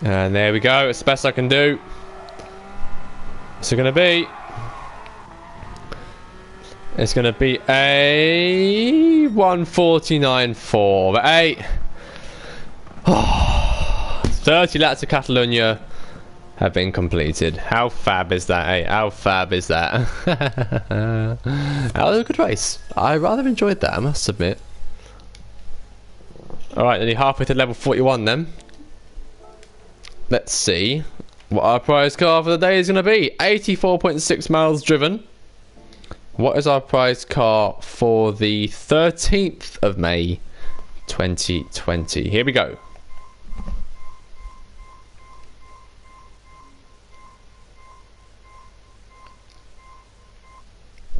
And there we go. It's the best I can do. What's it going to be? It's going to be a 149.4. But hey, 30 laps of Catalonia have been completed. How fab is that, eh? How fab is that? That was a good race. I rather enjoyed that, I must admit. Alright, nearly halfway to level 41 then. Let's see what our prize car for the day is going to be. 84.6 miles driven. What is our prize car for the 13th of May 2020? Here we go.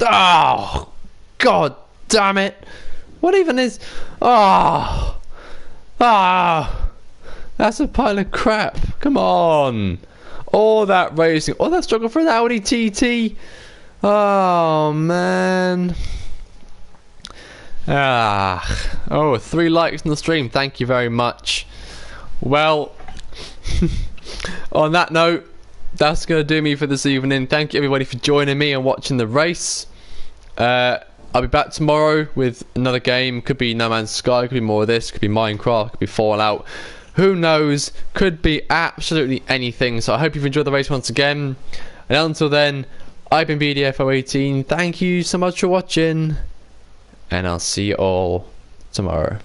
Oh, God damn it. What even is... Oh. Ah. That's a pile of crap. Come on. All that racing. All that struggle for an Audi TT. Oh, man. Ah. Oh, 3 likes on the stream. Thank you very much. Well, on that note, that's going to do me for this evening. Thank you everybody for joining me and watching the race. I'll be back tomorrow with another game. Could be No Man's Sky, could be more of this, could be Minecraft, could be Fallout. Who knows? Could be absolutely anything. So I hope you've enjoyed the race once again. And until then, I've been BDFO18. Thank you so much for watching. And I'll see you all tomorrow.